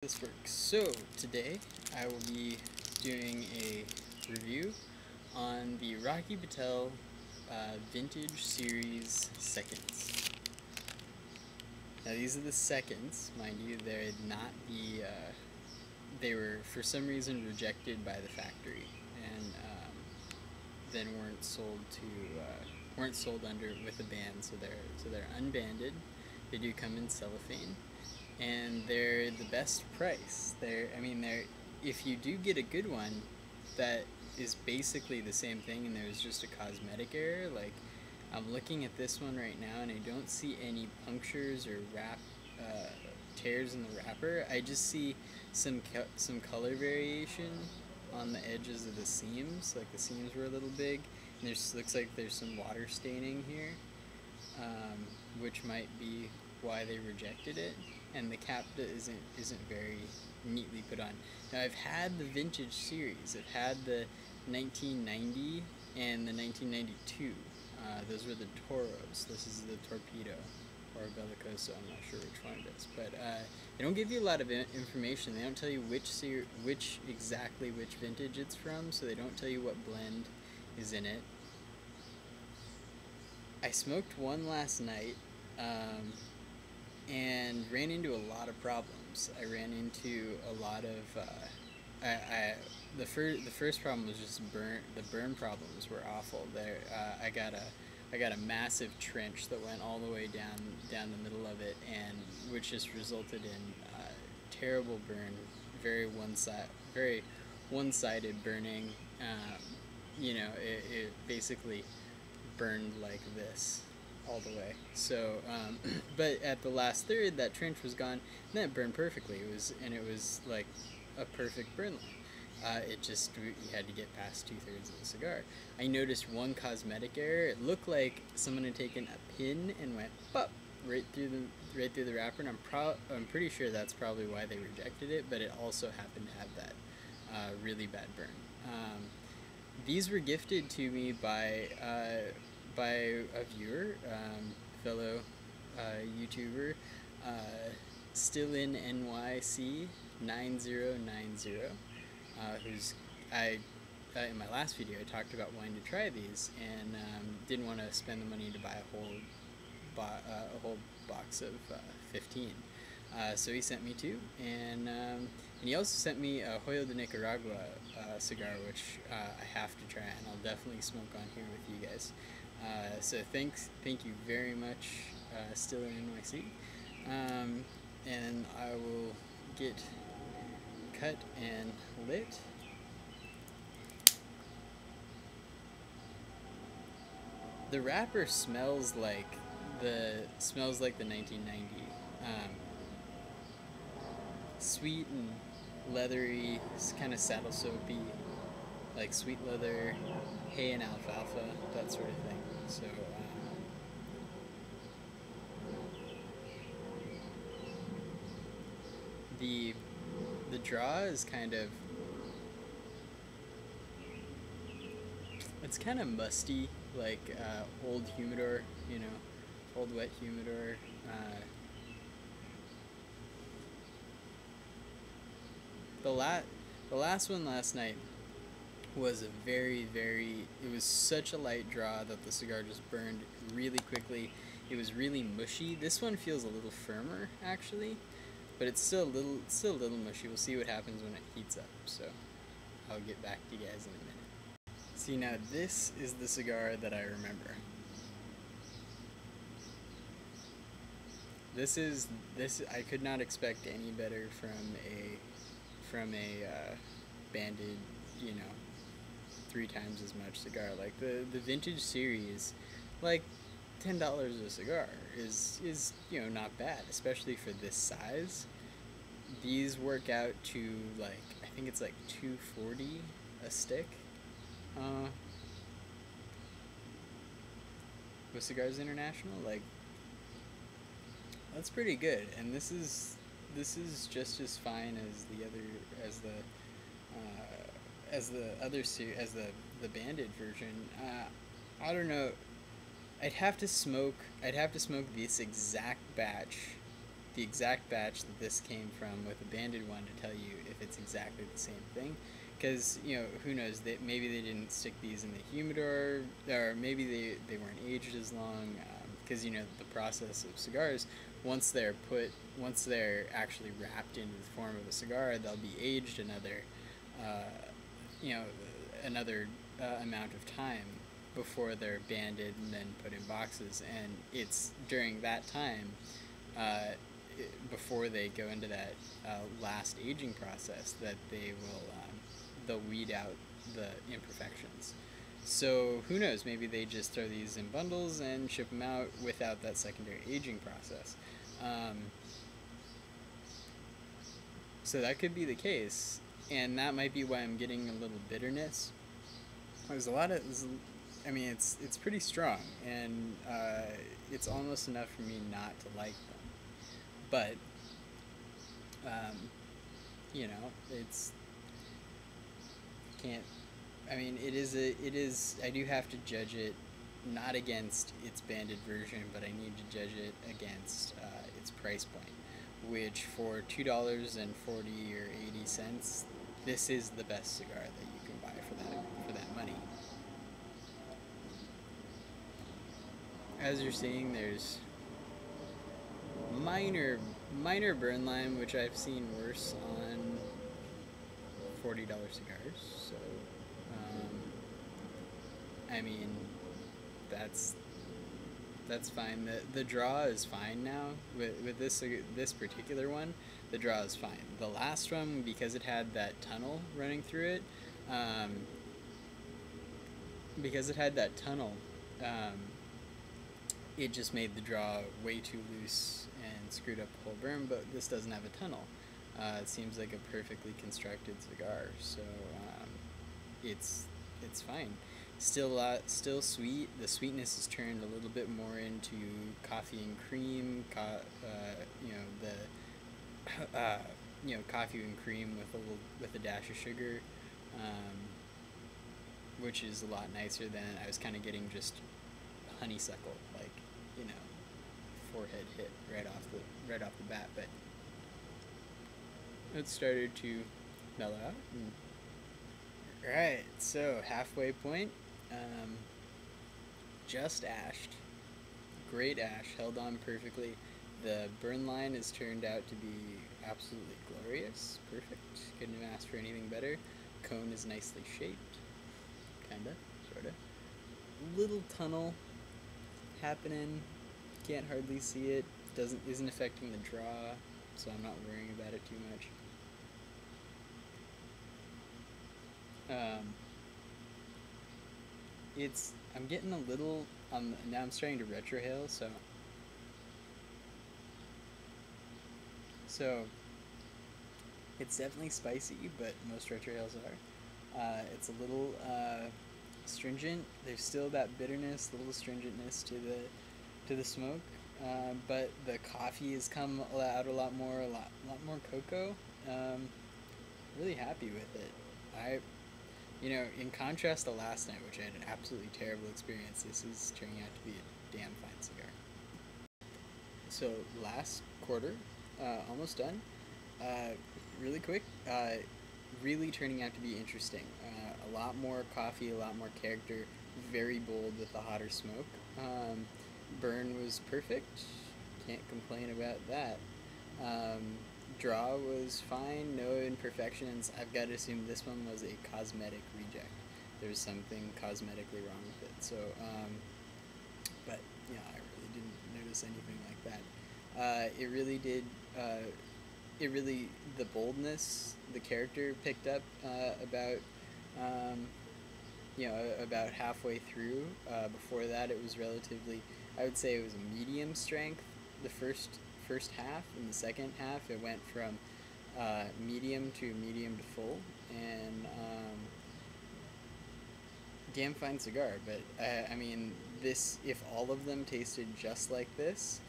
This works. So today I will be doing a review on the Rocky Patel Vintage Series Seconds. Now these are the seconds, mind you. They're not the. They were for some reason rejected by the factory and then weren't sold under with a band. So they're unbanded. They do come in cellophane. And they're the best price. They're if you do get a good one that is basically the same thing and there's just a cosmetic error, like I'm looking at this one right now and I don't see any punctures or tears in the wrapper. I just see some color variation on the edges of the seams, like the seams were a little big, and looks like there's some water staining here, which might be why they rejected it. And the cap isn't very neatly put on. Now I've had the vintage series. I've had the 1990 and the 1992. Those were the Toros. This is the Torpedo or Bellicoso. I'm not sure which one it is, but they don't give you a lot of information. They don't tell you exactly which vintage it's from, so they don't tell you what blend is in it. I smoked one last night. And ran into a lot of problems. I ran into a lot of the first problem was just the burn problems were awful. I got a massive trench that went all the way down the middle of it, and which just resulted in terrible burn, very one-sided burning. It basically burned like this all the way. So, but at the last third, that trench was gone, and then it burned perfectly. It was like a perfect burn line. You had to get past 2/3 of the cigar. I noticed one cosmetic error. It looked like someone had taken a pin and went pop right through the wrapper, and I'm pretty sure that's probably why they rejected it. But it also happened to have that really bad burn. These were gifted to me by a viewer, fellow YouTuber, still in NYC 9090, who's in my last video I talked about wanting to try these and didn't want to spend the money to buy a whole box of 15. So he sent me two, and he also sent me a Joya De Nicaragua cigar, which I have to try, and I'll definitely smoke on here with you guys. So thank you very much, still in NYC, and I will get cut and lit. The wrapper smells like the 1990, sweet and leathery, kind of saddle soapy, like sweet leather, hay and alfalfa, that sort of thing. So the draw is kind of musty, like old humidor, old wet humidor. The last one last night was it was such a light draw that the cigar just burned really quickly. It was really mushy. This one feels a little firmer actually, but it's still a little mushy. We'll see what happens when it heats up, so I'll get back to you guys in a minute. See, now this is the cigar that I remember. This I could not expect any better from a banded, 3 times as much cigar. Like the vintage series, like $10 a cigar is not bad, especially for this size. These work out to like, I think it's like $2.40 a stick. With Cigars International, like that's pretty good, and this is just as fine as the banded version. I don't know. I'd have to smoke this exact batch the exact batch that this came from with a banded one to tell you if it's exactly the same thing. Because, who knows, maybe they didn't stick these in the humidor, or maybe they weren't aged as long, because, the process of cigars, once they're actually wrapped into the form of a cigar, they'll be aged uh, another amount of time before they're banded and then put in boxes. And it's during that time, uh, before they go into that last aging process, that they'll weed out the imperfections. So who knows? Maybe they just throw these in bundles and ship them out without that secondary aging process. So that could be the case, and that might be why I'm getting a little bitterness. There's a lot of, it's pretty strong, and it's almost enough for me not to like them. But it's can't. It is. I do have to judge it not against its banded version, but I need to judge it against its price point, which for $2.40 or 80 cents, this is the best cigar that you can buy for that money. As you're seeing, there's minor burn line, which I've seen worse on $40 cigars. So, that's fine. The draw is fine now with this particular one. The draw is fine. The last one, because it had that tunnel running through it, it just made the draw way too loose and screwed up the whole burn. But this doesn't have a tunnel. It seems like a perfectly constructed cigar, so it's fine. Still sweet. The sweetness is turned a little bit more into coffee and cream. Coffee and cream with a dash of sugar, which is a lot nicer than I was kind of getting just honeysuckle, forehead hit right off the bat, but it started to mellow out. Right, so halfway point, just ashed, great ash, held on perfectly. The burn line has turned out to be absolutely glorious, perfect. Couldn't have asked for anything better. Cone is nicely shaped, kinda, sorta. Little tunnel happening. Can't hardly see it. Isn't affecting the draw, so I'm not worrying about it too much. I'm getting a little. Now I'm starting to retrohale, so it's definitely spicy, but most retrohales are. It's a little stringent. There's still that bitterness, the little stringentness to the smoke, but the coffee has come out a lot more cocoa. Really happy with it. In contrast to last night, which I had an absolutely terrible experience, this is turning out to be a damn fine cigar. So last quarter, almost done. Really quick. Really turning out to be interesting. A lot more coffee, a lot more character. Very bold with the hotter smoke. Burn was perfect. Can't complain about that. Draw was fine, no imperfections. I've got to assume this one was a cosmetic reject. There's something cosmetically wrong with it. So, but I really didn't notice anything like that. It really did. The boldness, the character picked up about halfway through. Before that, it was relatively. I would say it was a medium strength. The first half. In the second half, it went from medium to full, and damn fine cigar. But this, if all of them tasted just like this,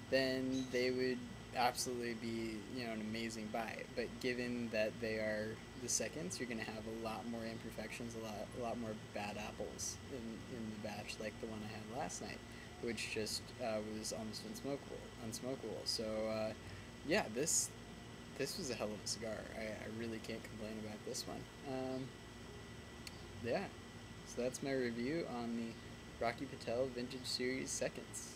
then they would absolutely be an amazing buy. But given that they are the seconds, you're going to have a lot more imperfections, a lot more bad apples in the batch, like the one I had last night, which just was almost unsmokable. So yeah, this was a hell of a cigar. I really can't complain about this one. Yeah, so that's my review on the Rocky Patel Vintage Series Seconds.